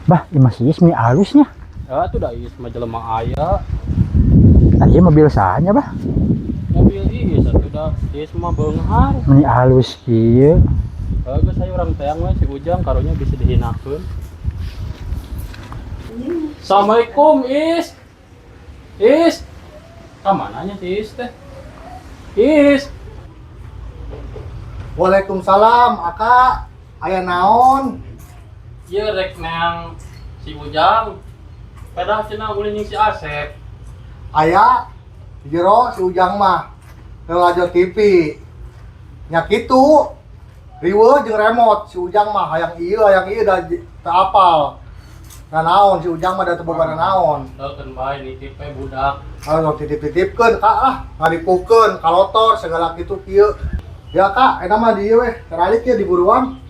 Bah, masih ismi halusnya. Ya tuh dah is majelema aya. Tadi mobil sahanya bah. Mobil is atuh dah is mah beunghar. Meni halus kieu. Geus saya urang teang we si Ujang karunya bisa dihinakeun. Assalamualaikum Is. Is. Ka mananya si Is teh? Is. Waalaikumsalam, Aka. Aya naon? Ieu rek neang si Ujang. Pedah cenah ulin jeung si Asep. Aya di jero si Ujang mah ngelajo TV. Nya kitu. Riweuh jeung remote si Ujang mah hayang ieu da teu apal. Nah naon si Ujang mah da teu boga naon. Teukeun bae nitip we budak. Kalau titip-titipkeun Kak lah, ngadipukeun kalotor segala kitu kieu. Ya Kak, eta mah di ieu we, teralik ya di buruan.